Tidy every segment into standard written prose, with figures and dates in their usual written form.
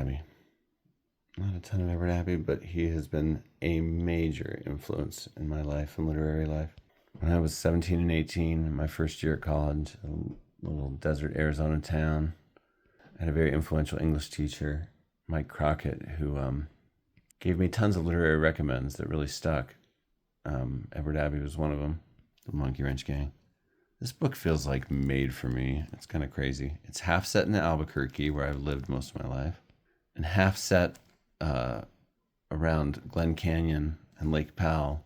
Abbey. Not a ton of Everett Abbey, but he has been a major influence in my life and literary life. When I was 17 and 18, in my first year at college, a little desert Arizona town, I had a very influential English teacher, Mike Crockett, who gave me tons of literary recommends that really stuck. Everett Abbey was one of them, The Monkey Wrench Gang. This book feels like made for me. It's kind of crazy. It's half set in Albuquerque, where I've lived most of my life, and half set around Glen Canyon and Lake Powell.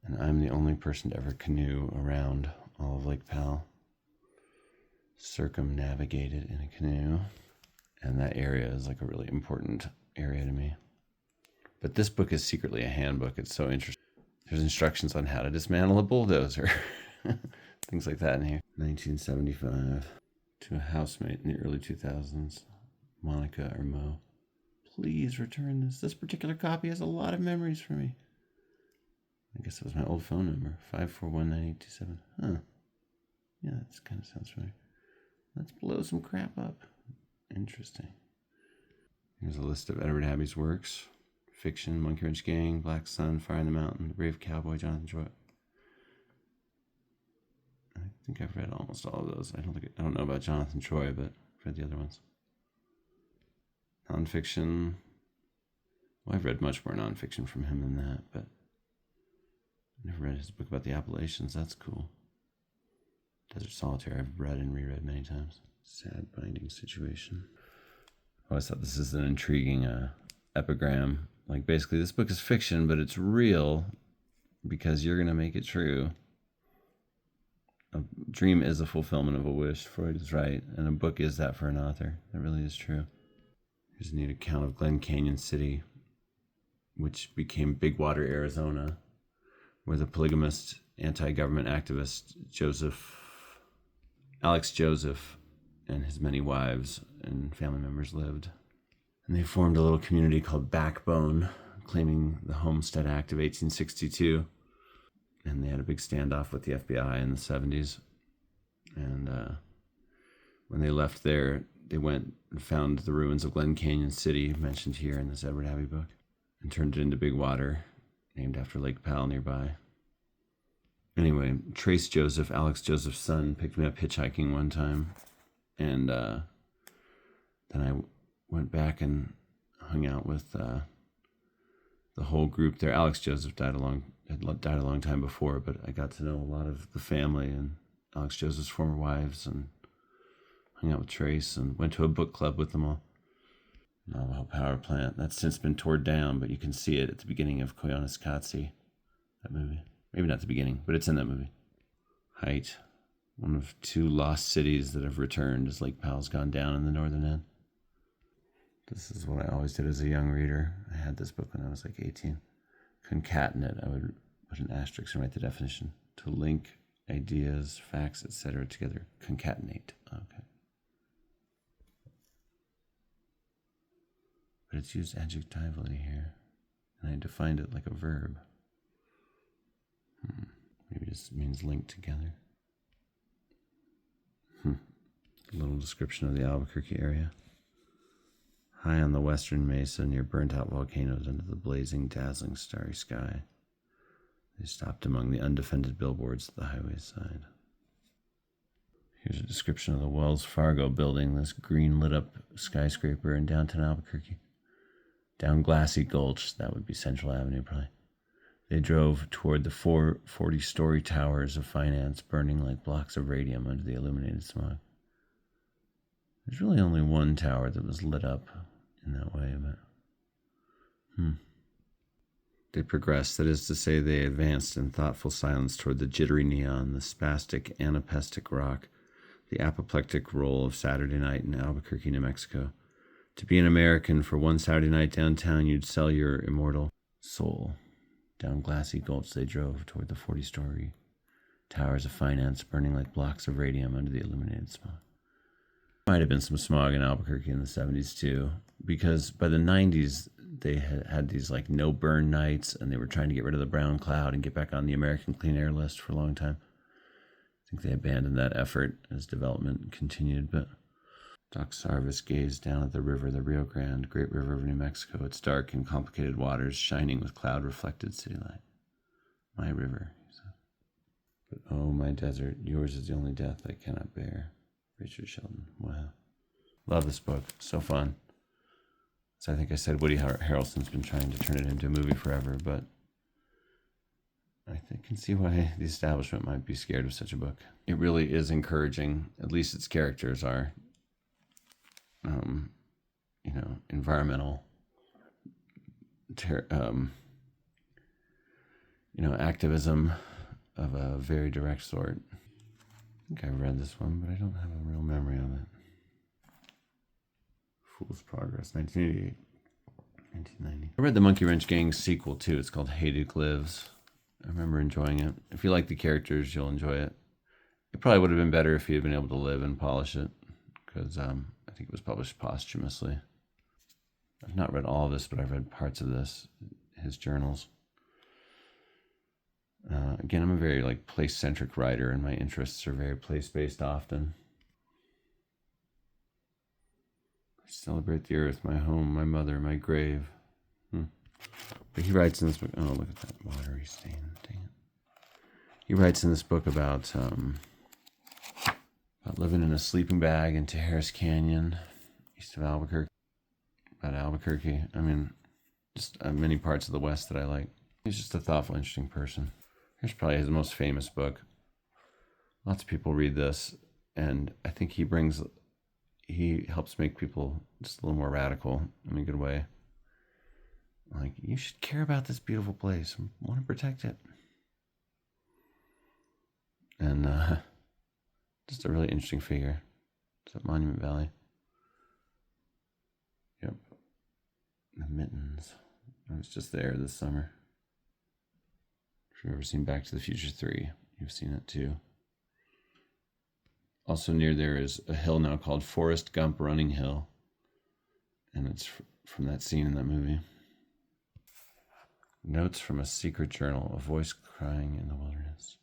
And I'm the only person to ever canoe around all of Lake Powell. Circumnavigate it in a canoe. And that area is like a really important area to me. But this book is secretly a handbook. It's so interesting. There's instructions on how to dismantle a bulldozer. Things like that in here. 1975. To a housemate in the early 2000s. Monica or Mo. Please return this. This particular copy has a lot of memories for me. I guess it was my old phone number. 5419827. Huh. Yeah, that kind of sounds familiar. Let's blow some crap up. Interesting. Here's a list of Everett Abbey's works. Fiction, Monkey Wrench Gang, Black Sun, Fire in the Mountain, The Brave Cowboy, Jonathan Joy. I think I've read almost all of those. I don't know about Jonathan Troy, but I've read the other ones. Nonfiction. Well, I've read much more nonfiction from him than that, but I never read his book about the Appalachians. That's cool. Desert Solitaire I've read and reread many times. Sad binding situation. I always thought this is an intriguing epigram. Like, basically, this book is fiction, but it's real because you're going to make it true. A dream is a fulfillment of a wish. Freud is right. And a book is that for an author. That really is true. Here's a neat account of Glen Canyon City, which became Big Water, Arizona, where the polygamist anti-government activist Alex Joseph and his many wives and family members lived. And they formed a little community called Backbone, claiming the Homestead Act of 1862. And they had a big standoff with the FBI in the 70s. And when they left there, they went and found the ruins of Glen Canyon City, mentioned here in this Everett Abbey book, and turned it into Big Water, named after Lake Powell nearby. Anyway, Trace Joseph, Alex Joseph's son, picked me up hitchhiking one time. And then I went back and hung out with the whole group there. Alex Joseph had died a long time before, but I got to know a lot of the family and Alex Joseph's former wives, and hung out with Trace and went to a book club with them all. Navajo Power Plant. That's since been torn down, but you can see it at the beginning of Koyaanisqatsi, that movie. Maybe not the beginning, but it's in that movie. Height. One of two lost cities that have returned as Lake Powell's gone down in the northern end. This is what I always did as a young reader. I had this book when I was like 18. Concatenate. I would put an asterisk and write the definition. To link ideas, facts, etc. together. Concatenate. Okay. But it's used adjectively here. And I defined it like a verb. Maybe it just means linked together. A little description of the Albuquerque area. High on the western mesa near burnt-out volcanoes under the blazing, dazzling, starry sky. They stopped among the undefended billboards at the highway's side. Here's a description of the Wells Fargo building, this green lit-up skyscraper in downtown Albuquerque. Down Glassy Gulch, that would be Central Avenue probably. They drove toward the 40-story towers of finance burning like blocks of radium under the illuminated smog. There's really only one tower that was lit up in that way, but... They progressed, that is to say, they advanced in thoughtful silence toward the jittery neon, the spastic, anapestic rock, the apoplectic roll of Saturday night in Albuquerque, New Mexico. To be an American for one Saturday night downtown, you'd sell your immortal soul. Down Glassy Gulch they drove toward the 40-story towers of finance burning like blocks of radium under the illuminated smog. Might have been some smog in Albuquerque in the 70s too, because by the 90s they had these like no burn nights, and they were trying to get rid of the brown cloud and get back on the American Clean Air List for a long time. I think they abandoned that effort as development continued, but Doc Sarvis gazed down at the river, the Rio Grande, great river of New Mexico, its dark and complicated waters shining with cloud-reflected city light. My river, he said. But oh, my desert, yours is the only death I cannot bear. Richard Shelton. Wow. Love this book. So fun. So I think I said Woody Harrelson's been trying to turn it into a movie forever, but I can see why the establishment might be scared of such a book. It really is encouraging, at least its characters are, environmental, activism of a very direct sort. I think I've read this one, but I don't have a real memory of it. Fool's Progress, 1988, 1990. I read the Monkey Wrench Gang sequel, too. It's called Hey Duke Lives. I remember enjoying it. If you like the characters, you'll enjoy it. It probably would have been better if he had been able to live and polish it, because I think it was published posthumously. I've not read all of this, but I've read parts of this, his journals. Again, I'm a very place-centric writer, and my interests are very place-based often. I celebrate the earth, my home, my mother, my grave. But he writes in this book, oh, look at that watery stain, dang it. He writes in this book about living in a sleeping bag in Harris Canyon, east of Albuquerque. About Albuquerque. I mean, just many parts of the West that I like. He's just a thoughtful, interesting person. Here's probably his most famous book. Lots of people read this, and I think he helps make people just a little more radical in a good way. Like, you should care about this beautiful place and want to protect it. And just a really interesting figure. It's at Monument Valley. Yep. The Mittens. I was just there this summer. If you've ever seen Back to the Future 3, you've seen it too. Also near there is a hill now called Forrest Gump Running Hill. And it's from that scene in that movie. Notes from a secret journal, a voice crying in the wilderness.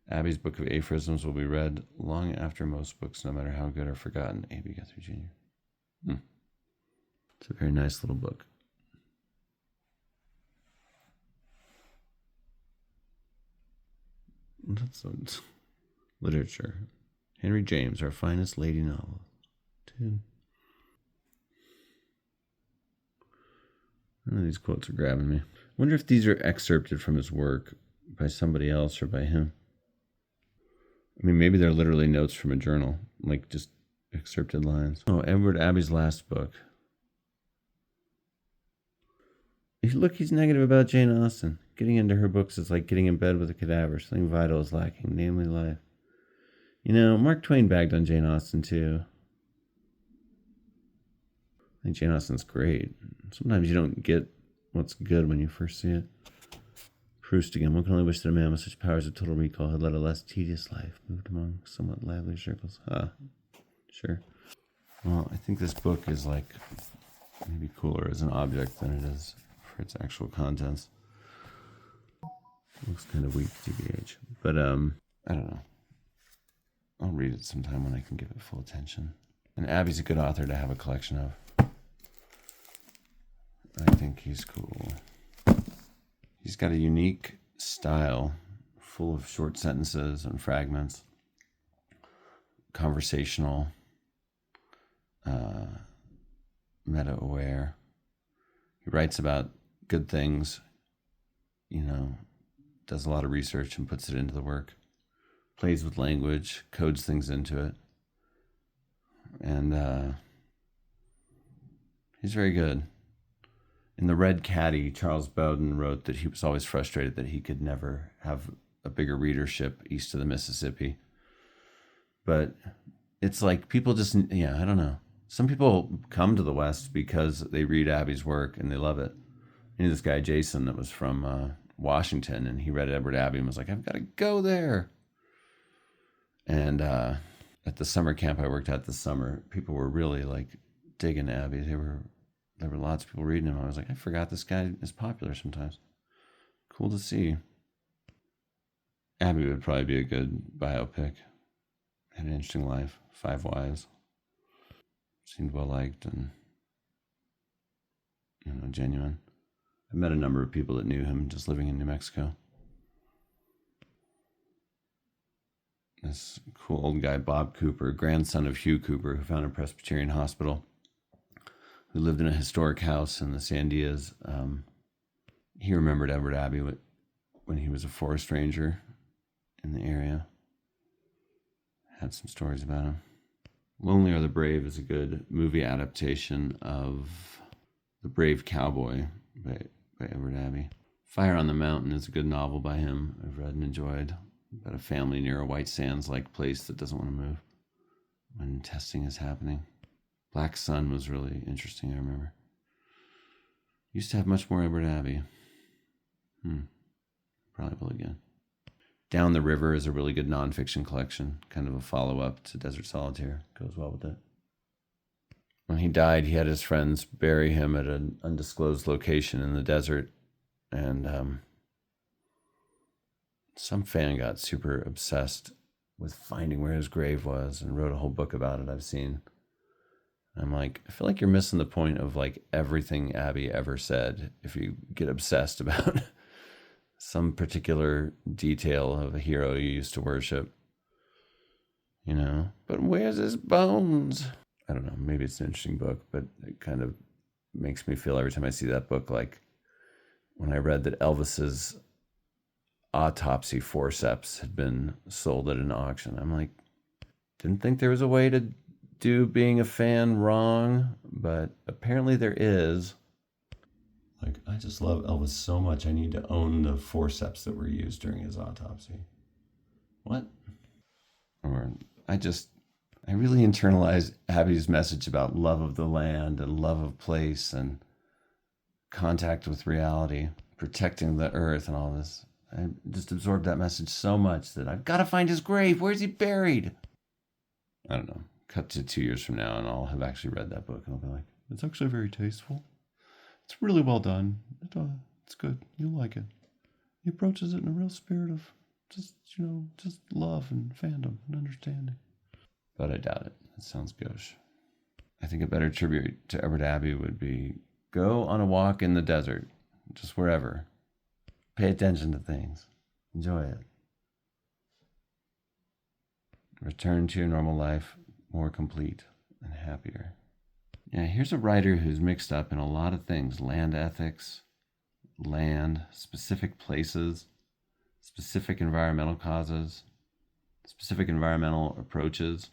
Abbey's Book of Aphorisms will be read long after most books, no matter how good or forgotten. A.B. Guthrie Jr. It's a very nice little book. That's literature. Henry James, Our Finest Lady Novel. 2. None of these quotes are grabbing me. I wonder if these are excerpted from his work by somebody else or by him. I mean, maybe they're literally notes from a journal, like just excerpted lines. Oh, Edward Abbey's last book. Look, he's negative about Jane Austen. Getting into her books is like getting in bed with a cadaver. Something vital is lacking, namely life. Mark Twain bagged on Jane Austen too. I think Jane Austen's great. Sometimes you don't get what's good when you first see it. Proust again. One can only wish that a man with such powers of total recall had led a less tedious life, moved among somewhat lively circles. Sure. Well, I think this book is maybe cooler as an object than it is for its actual contents. Looks kind of weak, TBH. But, I don't know. I'll read it sometime when I can give it full attention. And Abbey's a good author to have a collection of. I think he's cool. He's got a unique style, full of short sentences and fragments, conversational, meta-aware. He writes about good things, does a lot of research and puts it into the work, plays with language, codes things into it, and he's very good. In The Red Caddy, Charles Bowden wrote that he was always frustrated that he could never have a bigger readership east of the Mississippi. But it's like people just, I don't know. Some people come to the West because they read Abbey's work and they love it. I knew this guy, Jason, that was from Washington, and he read Edward Abbey and was like, I've got to go there. And at the summer camp I worked at this summer, people were really digging Abbey. There were lots of people reading him. I was like, I forgot this guy is popular sometimes. Cool to see. Abbey would probably be a good biopic. Had an interesting life. 5 wives. Seemed well liked and genuine. I met a number of people that knew him just living in New Mexico. This cool old guy, Bob Cooper, grandson of Hugh Cooper, who founded Presbyterian Hospital, who lived in a historic house in the Sandias. He remembered Edward Abbey when he was a forest ranger in the area. Had some stories about him. Lonely Are the Brave is a good movie adaptation of The Brave Cowboy by Edward Abbey. Fire on the Mountain is a good novel by him I've read and enjoyed, about a family near a White Sands-like place that doesn't want to move when testing is happening. Black Sun was really interesting, I remember. Used to have much more Edward Abbey. Probably will again. Down the River is a really good nonfiction collection, kind of a follow-up to Desert Solitaire. Goes well with it. When he died, he had his friends bury him at an undisclosed location in the desert, and some fan got super obsessed with finding where his grave was and wrote a whole book about it I've seen. I'm like, I feel like you're missing the point of like everything Abbey ever said if you get obsessed about some particular detail of a hero you used to worship. But where's his bones? I don't know, maybe it's an interesting book, but it kind of makes me feel every time I see that book like when I read that Elvis's autopsy forceps had been sold at an auction. I'm like, didn't think there was a way to do being a fan wrong, but apparently there is. Like, I just love Elvis so much, I need to own the forceps that were used during his autopsy. What? Or I really internalized Abbey's message about love of the land and love of place and contact with reality, protecting the earth and all this. I just absorbed that message so much that I've got to find his grave. Where's he buried? I don't know. Cut to 2 years from now and I'll have actually read that book and I'll be like, it's actually very tasteful. It's really well done. It's good. You'll like it. He approaches it in a real spirit of just love and fandom and understanding. But I doubt it. It sounds gauche. I think a better tribute to Edward Abbey would be go on a walk in the desert, just wherever. Pay attention to things. Enjoy it. Return to your normal life more complete and happier. Yeah, here's a writer who's mixed up in a lot of things. Land ethics, land, specific places, specific environmental causes, specific environmental approaches.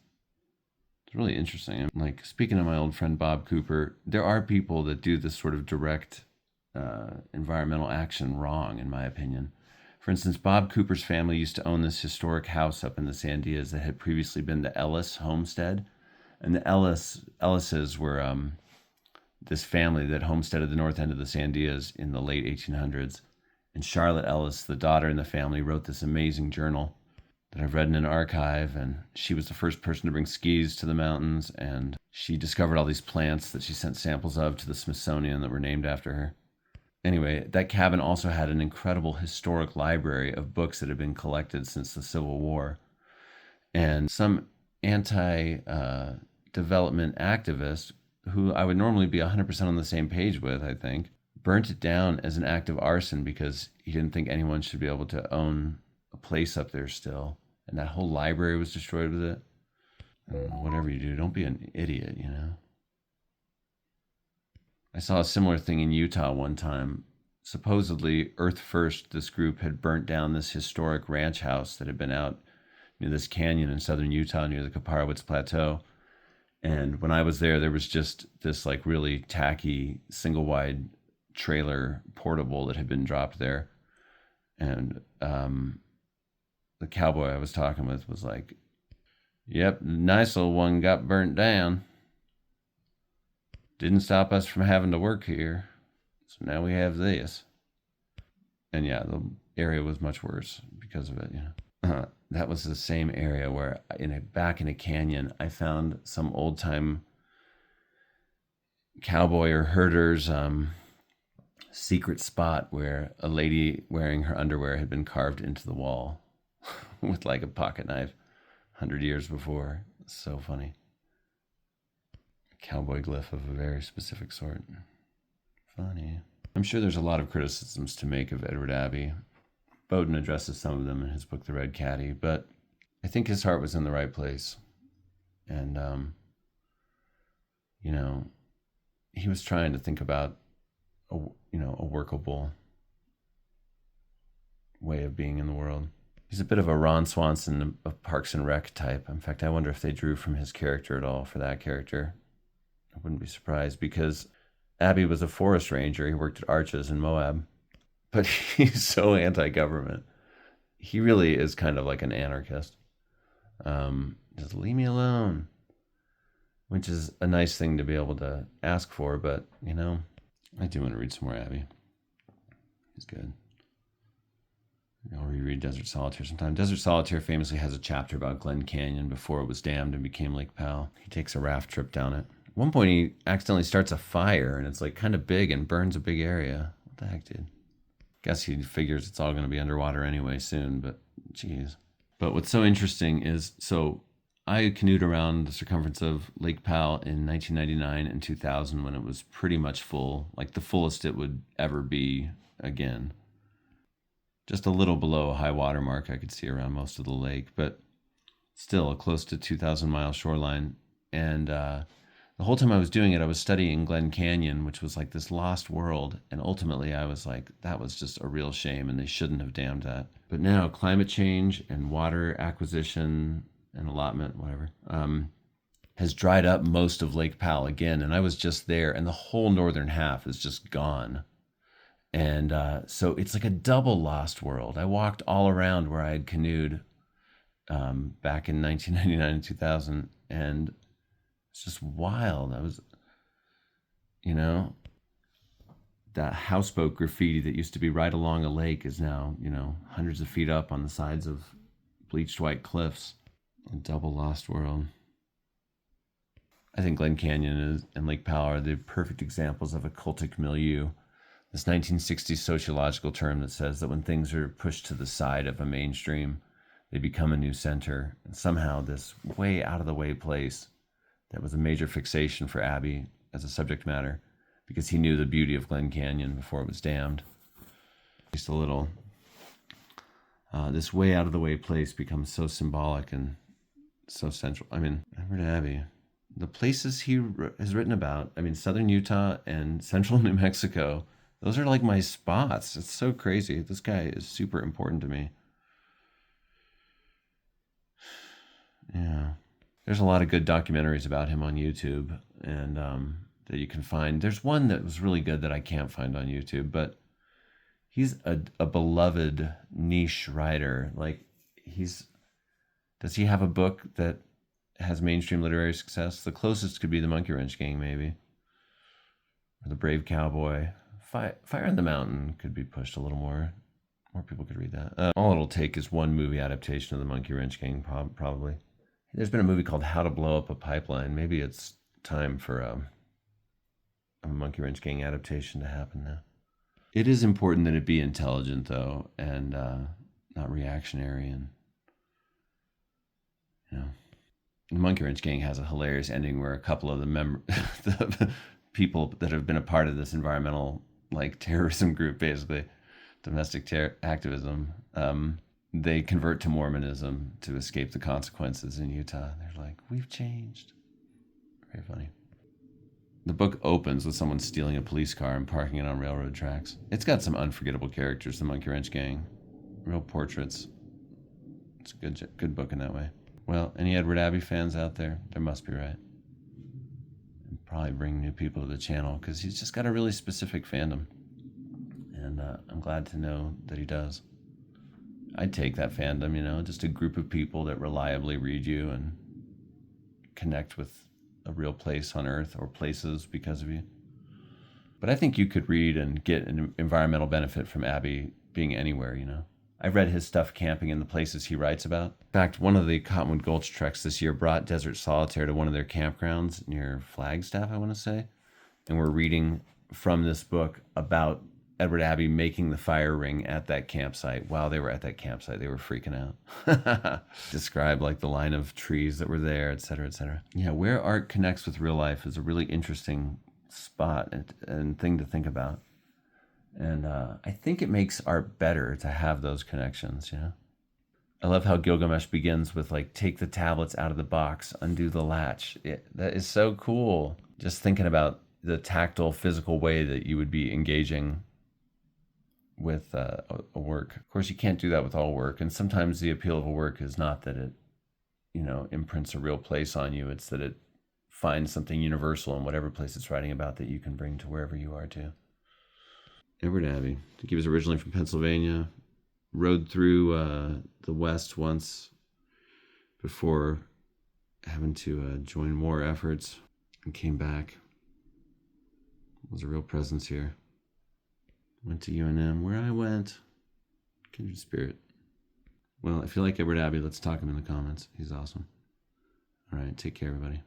It's really interesting. Like, speaking of my old friend Bob Cooper, there are people that do this sort of direct environmental action wrong, in my opinion. For instance, Bob Cooper's family used to own this historic house up in the Sandias that had previously been the Ellis homestead. And the Ellises were this family that homesteaded the north end of the Sandias in the late 1800s. And Charlotte Ellis, the daughter in the family, wrote this amazing journal that I've read in an archive. And she was the first person to bring skis to the mountains. And she discovered all these plants that she sent samples of to the Smithsonian that were named after her. Anyway, that cabin also had an incredible historic library of books that had been collected since the Civil War. And some anti-development activist, who I would normally be 100% on the same page with, I think, burnt it down as an act of arson because he didn't think anyone should be able to own a place up there still. And that whole library was destroyed with it. I don't know, whatever you do, don't be an idiot, I saw a similar thing in Utah one time. Supposedly, Earth First, this group, had burnt down this historic ranch house that had been out near this canyon in southern Utah near the Kaparowitz Plateau. And when I was there, there was just this like really tacky single-wide trailer portable that had been dropped there. And the cowboy I was talking with was like, yep, nice little one got burnt down. Didn't stop us from having to work here. So now we have this. And yeah, the area was much worse because of it, That was the same area where back in a canyon, I found some old time cowboy or herder's secret spot where a lady wearing her underwear had been carved into the wall with like a pocket knife 100 years before. It's so funny. A cowboy glyph of a very specific sort. Funny. I'm sure there's a lot of criticisms to make of Edward Abbey. Bowden addresses some of them in his book, The Red Caddy, but I think his heart was in the right place. And, he was trying to think about a workable way of being in the world. He's a bit of a Ron Swanson of Parks and Rec type. In fact, I wonder if they drew from his character at all for that character. I wouldn't be surprised, because Abbey was a forest ranger. He worked at Arches in Moab, but he's so anti-government. He really is kind of like an anarchist. Just leave me alone, which is a nice thing to be able to ask for, but, I do want to read some more Abbey. He's good. I'll reread Desert Solitaire sometime. Desert Solitaire famously has a chapter about Glen Canyon before it was dammed and became Lake Powell. He takes a raft trip down it. At one point, he accidentally starts a fire, and it's like kind of big and burns a big area. What the heck, dude? Guess he figures it's all going to be underwater anyway soon, but geez. But what's so interesting is, I canoed around the circumference of Lake Powell in 1999 and 2000 when it was pretty much full, like the fullest it would ever be again. Just a little below a high water mark I could see around most of the lake, but still a close to 2,000 mile shoreline. And the whole time I was doing it, I was studying Glen Canyon, which was like this lost world. And ultimately I was like, that was just a real shame and they shouldn't have dammed that. But now climate change and water acquisition and allotment, whatever, has dried up most of Lake Powell again. And I was just there, and the whole northern half is just gone. And so it's like a double lost world. I walked all around where I had canoed back in 1999 and 2000, and it's just wild. I was, that houseboat graffiti that used to be right along a lake is now, hundreds of feet up on the sides of bleached white cliffs. A double lost world. I think Glen Canyon and Lake Powell are the perfect examples of a cultic milieu. This 1960s sociological term that says that when things are pushed to the side of a mainstream, they become a new center. And somehow this way out of the way place that was a major fixation for Abbey as a subject matter, because he knew the beauty of Glen Canyon before it was dammed. Just a little, this way out of the way place becomes so symbolic and so central. Edward Abbey. The places he has written about, southern Utah and central New Mexico, those are like my spots. It's so crazy. This guy is super important to me. Yeah. There's a lot of good documentaries about him on YouTube, and that you can find. There's one that was really good that I can't find on YouTube, but he's a beloved niche writer. Does he have a book that has mainstream literary success? The closest could be The Monkey Wrench Gang, maybe. Or The Brave Cowboy. Fire on the Mountain could be pushed a little more. More people could read that. All it'll take is one movie adaptation of The Monkey Wrench Gang, probably. There's been a movie called How to Blow Up a Pipeline. Maybe it's time for a Monkey Wrench Gang adaptation to happen now. It is important that it be intelligent, though, and not reactionary. And the Monkey Wrench Gang has a hilarious ending where a couple of the people that have been a part of this environmental terrorism group, basically domestic activism, they convert to Mormonism to escape the consequences in Utah. They're like, we've changed. Very funny. The book opens with someone stealing a police car and parking it on railroad tracks. It's got some unforgettable characters, the Monkey Wrench Gang. Real portraits. It's a good book in that way. Well, any Edward Abbey fans out there? There must be, right? And probably bring new people to the channel, because he's just got a really specific fandom. And I'm glad to know that he does. I'd take that fandom, just a group of people that reliably read you and connect with a real place on Earth or places because of you. But I think you could read and get an environmental benefit from Abbey being anywhere, I've read his stuff camping in the places he writes about. In fact, one of the Cottonwood Gulch treks this year brought Desert Solitaire to one of their campgrounds near Flagstaff, I want to say. And we're reading from this book about Edward Abbey making the fire ring at that campsite. While they were at that campsite, they were freaking out. Describe like the line of trees that were there, et cetera, et cetera. Yeah, where art connects with real life is a really interesting spot and thing to think about. And I think it makes art better to have those connections, you know? I love how Gilgamesh begins with like, take the tablets out of the box, undo the latch. That is so cool. Just thinking about the tactile, physical way that you would be engaging with a work. Of course, you can't do that with all work. And sometimes the appeal of a work is not that it, imprints a real place on you. It's that it finds something universal in whatever place it's writing about that you can bring to wherever you are too. Edward Abbey. I think he was originally from Pennsylvania. Rode through the West once before having to join war efforts and came back. Was a real presence here. Went to UNM, where I went. Kindred spirit. Well, if you like Edward Abbey, let's talk him in the comments. He's awesome. All right, take care, everybody.